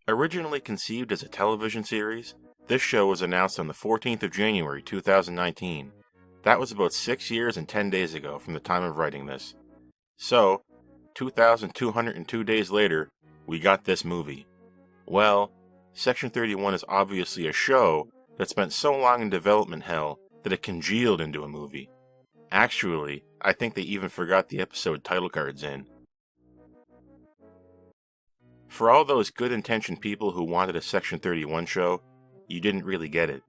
Originally conceived as a television series, this show was announced on the 14th of January 2019. That was about 6 years and 10 days ago from the time of writing this. So, 2,202 days later, we got this movie. Well, Section 31 is obviously a show that spent so long in development hell that it congealed into a movie. Actually, I think they even forgot the episode title cards in. For all those good-intentioned people who wanted a Section 31 show, you didn't really get it.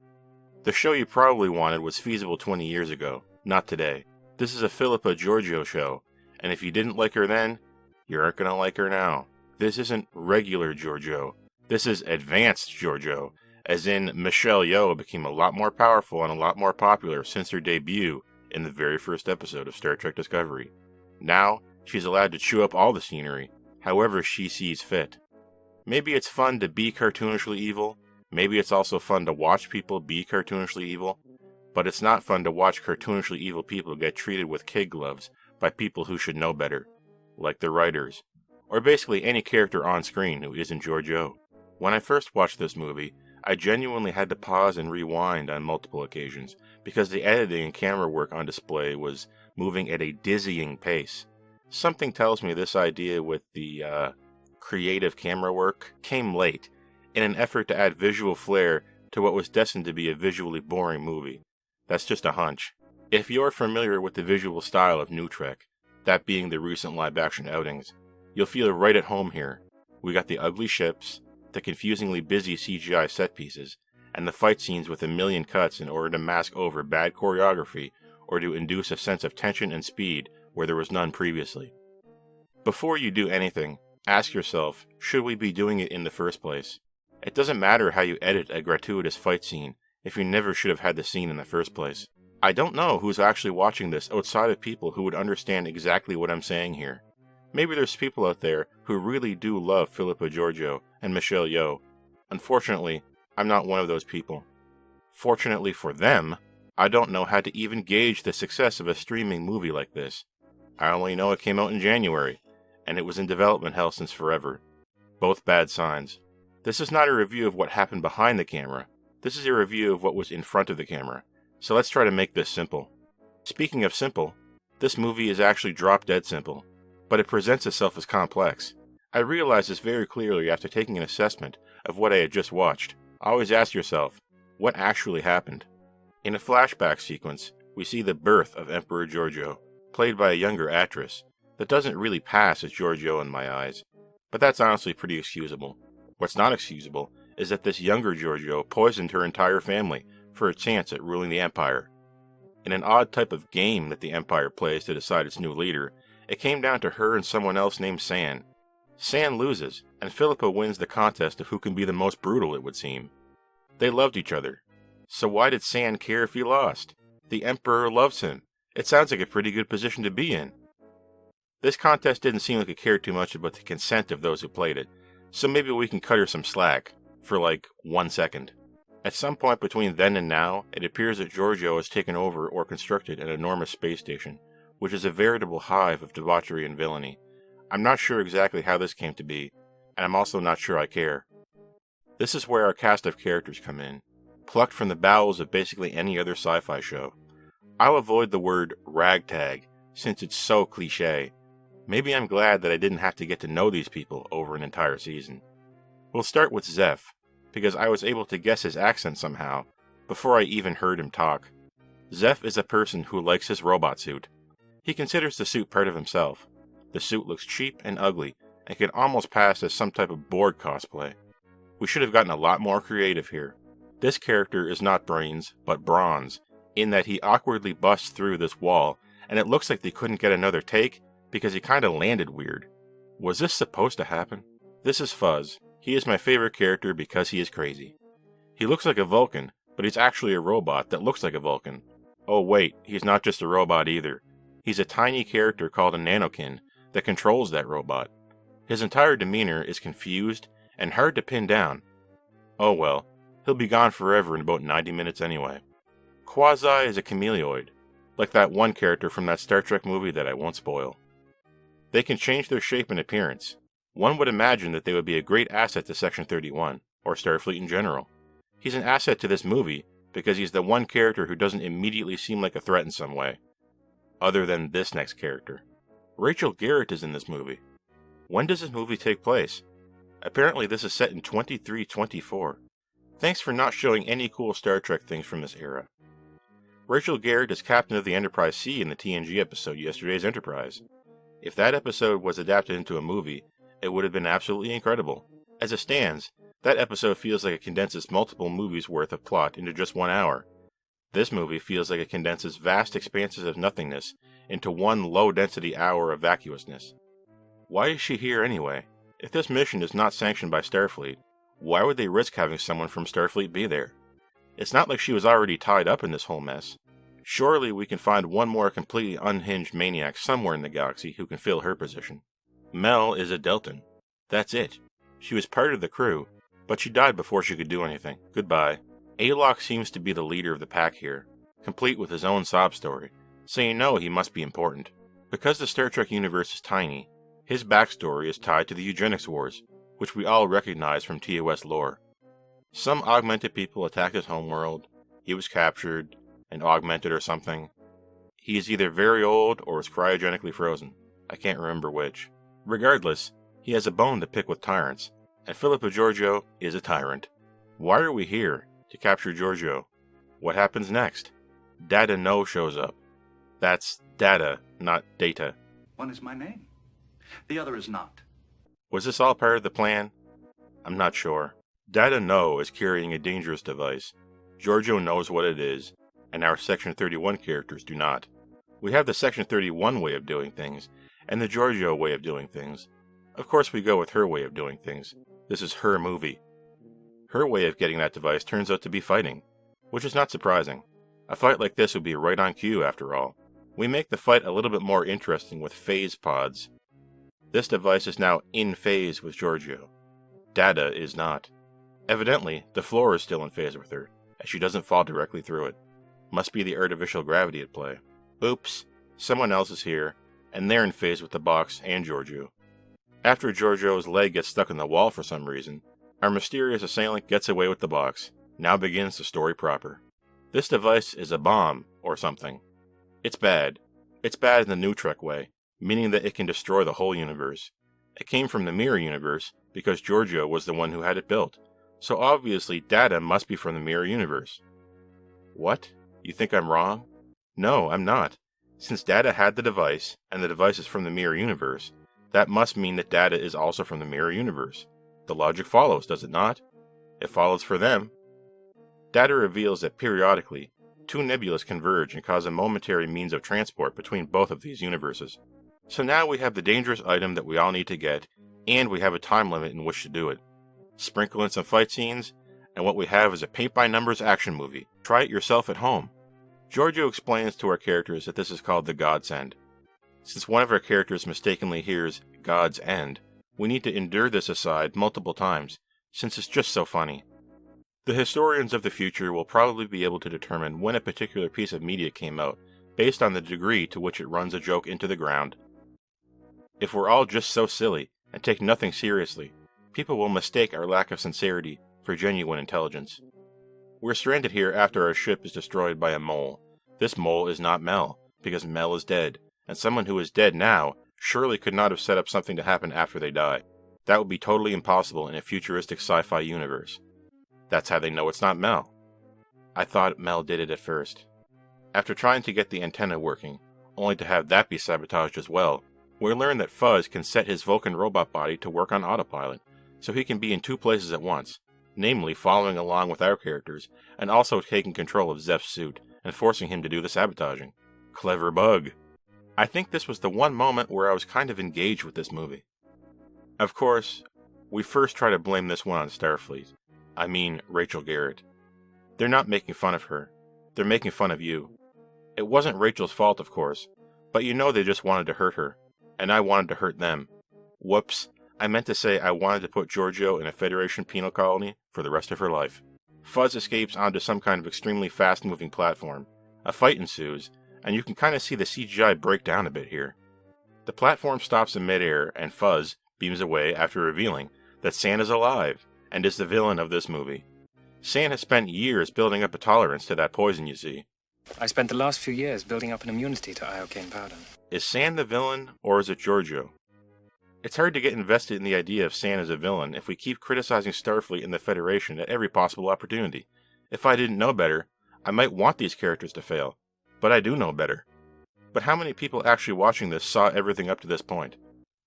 The show you probably wanted was feasible 20 years ago, not today. This is a Philippa Georgiou show, and if you didn't like her then, you aren't gonna like her now. This isn't regular Georgiou. This is advanced Georgiou, as in Michelle Yeoh became a lot more powerful and a lot more popular since her debut in the very first episode of Star Trek Discovery. Now, she's allowed to chew up all the scenery, however she sees fit. Maybe it's fun to be cartoonishly evil, maybe it's also fun to watch people be cartoonishly evil, but it's not fun to watch cartoonishly evil people get treated with kid gloves by people who should know better, like the writers, or basically any character on screen who isn't Georgiou. When I first watched this movie, I genuinely had to pause and rewind on multiple occasions, because the editing and camera work on display was moving at a dizzying pace. Something tells me this idea with the creative camera work came late, in an effort to add visual flair to what was destined to be a visually boring movie. That's just a hunch. If you're familiar with the visual style of New Trek, that being the recent live-action outings, you'll feel right at home here. We got the ugly ships, the confusingly busy CGI set pieces, and the fight scenes with a million cuts in order to mask over bad choreography or to induce a sense of tension and speed where there was none previously. Before you do anything, ask yourself, should we be doing it in the first place? It doesn't matter how you edit a gratuitous fight scene if you never should have had the scene in the first place. I don't know who's actually watching this outside of people who would understand exactly what I'm saying here. Maybe there's people out there who really do love Philippa Georgiou and Michelle Yeoh. Unfortunately, I'm not one of those people. Fortunately for them, I don't know how to even gauge the success of a streaming movie like this. I only know it came out in January, and it was in development hell since forever. Both bad signs. This is not a review of what happened behind the camera. This is a review of what was in front of the camera. So let's try to make this simple. Speaking of simple, this movie is actually drop-dead simple, but it presents itself as complex. I realized this very clearly after taking an assessment of what I had just watched. Always ask yourself, what actually happened? In a flashback sequence, we see the birth of Emperor Georgiou, played by a younger actress, that doesn't really pass as Georgiou in my eyes, but that's honestly pretty excusable. What's not excusable is that this younger Georgiou poisoned her entire family for a chance at ruling the Empire. In an odd type of game that the Empire plays to decide its new leader, it came down to her and someone else named San. San loses, and Philippa wins the contest of who can be the most brutal, it would seem. They loved each other. So why did San care if he lost? The Emperor loves him. It sounds like a pretty good position to be in. This contest didn't seem like it cared too much about the consent of those who played it, so maybe we can cut her some slack, for like 1 second. At some point between then and now, it appears that Georgiou has taken over or constructed an enormous space station, which is a veritable hive of debauchery and villainy. I'm not sure exactly how this came to be, and I'm also not sure I care. This is where our cast of characters come in, plucked from the bowels of basically any other sci-fi show. I'll avoid the word ragtag, since it's so cliché. Maybe I'm glad that I didn't have to get to know these people over an entire season. We'll start with Zeph, because I was able to guess his accent somehow, before I even heard him talk. Zeph is a person who likes his robot suit. He considers the suit part of himself. The suit looks cheap and ugly, and can almost pass as some type of Borg cosplay. We should have gotten a lot more creative here. This character is not brains, but bronze, in that he awkwardly busts through this wall, and it looks like they couldn't get another take, because he kinda landed weird. Was this supposed to happen? This is Fuzz. He is my favorite character because he is crazy. He looks like a Vulcan, but he's actually a robot that looks like a Vulcan. Oh wait, he's not just a robot either. He's a tiny character called a nanokin that controls that robot. His entire demeanor is confused and hard to pin down. Oh well, he'll be gone forever in about 90 minutes anyway. Quasi is a chameleoid, like that one character from that Star Trek movie that I won't spoil. They can change their shape and appearance. One would imagine that they would be a great asset to Section 31, or Starfleet in general. He's an asset to this movie because he's the one character who doesn't immediately seem like a threat in some way. Other than this next character. Rachel Garrett is in this movie. When does this movie take place? Apparently this is set in 2324. Thanks for not showing any cool Star Trek things from this era. Rachel Garrett is captain of the Enterprise C in the TNG episode Yesterday's Enterprise. If that episode was adapted into a movie, it would have been absolutely incredible. As it stands, that episode feels like it condenses multiple movies' worth of plot into just 1 hour. This movie feels like it condenses vast expanses of nothingness into one low-density hour of vacuousness. Why is she here anyway? If this mission is not sanctioned by Starfleet, why would they risk having someone from Starfleet be there? It's not like she was already tied up in this whole mess. Surely we can find one more completely unhinged maniac somewhere in the galaxy who can fill her position. Mel is a Deltan. That's it. She was part of the crew, but she died before she could do anything. Goodbye. Alok seems to be the leader of the pack here, complete with his own sob story, so you know he must be important. Because the Star Trek universe is tiny, his backstory is tied to the eugenics wars, which we all recognize from TOS lore. Some augmented people attacked his homeworld, he was captured, and augmented or something. He is either very old or is cryogenically frozen. I can't remember which. Regardless, he has a bone to pick with tyrants, and Philippa Georgiou is a tyrant. Why are we here? To capture Georgiou. What happens next? Data No shows up. That's Data, not Data. One is my name. The other is not. Was this all part of the plan? I'm not sure. Data No is carrying a dangerous device. Georgiou knows what it is, and our Section 31 characters do not. We have the Section 31 way of doing things, and the Georgiou way of doing things. Of course we go with her way of doing things. This is her movie. Her way of getting that device turns out to be fighting, which is not surprising. A fight like this would be right on cue after all. We make the fight a little bit more interesting with phase pods. This device is now in phase with Georgiou. Data is not. Evidently, the floor is still in phase with her, as she doesn't fall directly through it. Must be the artificial gravity at play. Oops, someone else is here, and they're in phase with the box and Georgiou. After Georgiou's leg gets stuck in the wall for some reason, our mysterious assailant gets away with the box. Now begins the story proper. This device is a bomb, or something. It's bad. It's bad in the New Trek way, meaning that it can destroy the whole universe. It came from the Mirror Universe, because Georgiou was the one who had it built. So obviously Data must be from the Mirror Universe. What? You think I'm wrong? No, I'm not. Since Data had the device, and the device is from the Mirror Universe, that must mean that Data is also from the Mirror Universe. The logic follows, does it not? It follows for them. Data reveals that periodically, two nebulas converge and cause a momentary means of transport between both of these universes. So now we have the dangerous item that we all need to get, and we have a time limit in which to do it. Sprinkle in some fight scenes, and what we have is a paint-by-numbers action movie. Try it yourself at home. Georgiou explains to our characters that this is called the God's End. Since one of our characters mistakenly hears God's End, we need to endure this aside multiple times, since it's just so funny. The historians of the future will probably be able to determine when a particular piece of media came out, based on the degree to which it runs a joke into the ground. If we're all just so silly, and take nothing seriously, people will mistake our lack of sincerity for genuine intelligence. We're stranded here after our ship is destroyed by a mole. This mole is not Mel, because Mel is dead, and someone who is dead now surely could not have set up something to happen after they die. That would be totally impossible in a futuristic sci-fi universe. That's how they know it's not Mel. I thought Mel did it at first. After trying to get the antenna working, only to have that be sabotaged as well, we learn that Fuzz can set his Vulcan robot body to work on autopilot, so he can be in two places at once, namely following along with our characters, and also taking control of Zeph's suit, and forcing him to do the sabotaging. Clever bug. I think this was the one moment where I was kind of engaged with this movie. Of course, we first try to blame this one on Starfleet. I mean, Rachel Garrett. They're not making fun of her. They're making fun of you. It wasn't Rachel's fault, of course, but you know they just wanted to hurt her, and I wanted to hurt them. Whoops, I meant to say I wanted to put Georgiou in a Federation penal colony for the rest of her life. Fuzz escapes onto some kind of extremely fast-moving platform. A fight ensues, and you can kind of see the CGI break down a bit here. The platform stops in midair, and Fuzz, beams away after revealing that San is alive and is the villain of this movie. San has spent years building up a tolerance to that poison, you see. I spent the last few years building up an immunity to iocane powder. Is San the villain, or is it Giorgio? It's hard to get invested in the idea of San as a villain if we keep criticizing Starfleet and the Federation at every possible opportunity. If I didn't know better, I might want these characters to fail, but I do know better. But how many people actually watching this saw everything up to this point?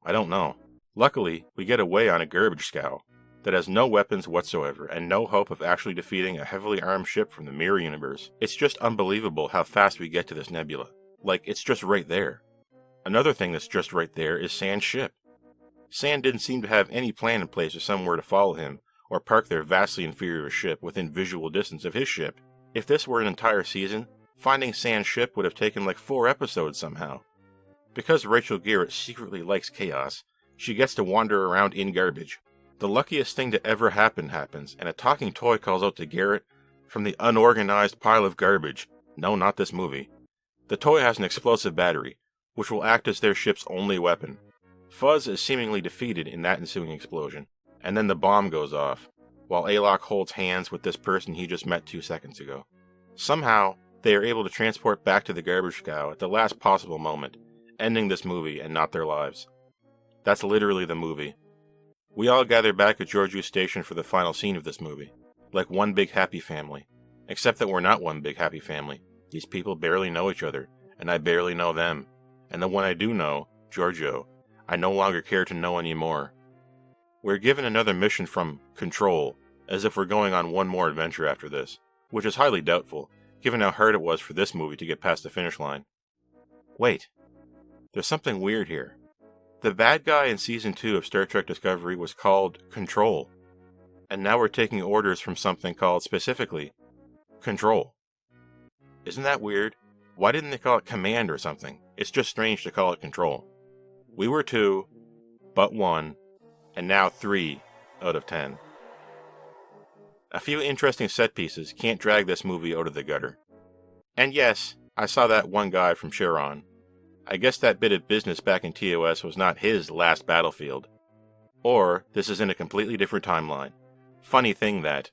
I don't know. Luckily, we get away on a garbage scow that has no weapons whatsoever and no hope of actually defeating a heavily armed ship from the Mirror Universe. It's just unbelievable how fast we get to this nebula. Like, it's just right there. Another thing that's just right there is San's ship. San didn't seem to have any plan in place or somewhere to follow him, or park their vastly inferior ship within visual distance of his ship. If this were an entire season, finding San's ship would have taken like 4 episodes somehow. Because Rachel Garrett secretly likes chaos, she gets to wander around in garbage. The luckiest thing to ever happen happens, and a talking toy calls out to Garrett from the unorganized pile of garbage. No, not this movie. The toy has an explosive battery, which will act as their ship's only weapon. Fuzz is seemingly defeated in that ensuing explosion, and then the bomb goes off, while Alok holds hands with this person he just met 2 seconds ago. Somehow, they are able to transport back to the garbage scow at the last possible moment, ending this movie and not their lives. That's literally the movie. We all gather back at Georgiou Station for the final scene of this movie, like one big happy family. Except that we're not one big happy family. These people barely know each other, and I barely know them. And the one I do know, Giorgio, I no longer care to know anymore. We're given another mission from Control, as if we're going on one more adventure after this, which is highly doubtful, given how hard it was for this movie to get past the finish line. Wait, there's something weird here. The bad guy in Season 2 of Star Trek Discovery was called Control, and now we're taking orders from something called, specifically, Control. Isn't that weird? Why didn't they call it Command or something? It's just strange to call it Control. We were 2, but 1, and now 3 out of 10. A few interesting set pieces can't drag this movie out of the gutter. And yes, I saw that one guy from Chiron. I guess that bit of business back in TOS was not his last battlefield. Or, this is in a completely different timeline. Funny thing that.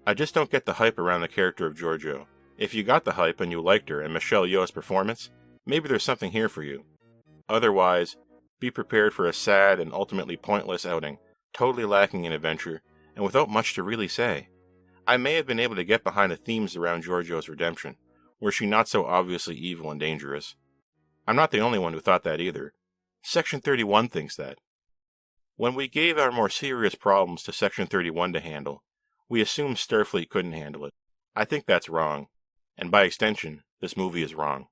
I just don't get the hype around the character of Giorgio. If you got the hype and you liked her and Michelle Yeoh's performance, maybe there's something here for you. Otherwise, be prepared for a sad and ultimately pointless outing, totally lacking in adventure, and without much to really say. I may have been able to get behind the themes around Giorgio's redemption. Were she not so obviously evil and dangerous? I'm not the only one who thought that either. Section 31 thinks that. When we gave our more serious problems to Section 31 to handle, we assumed Starfleet couldn't handle it. I think that's wrong, and by extension, this movie is wrong.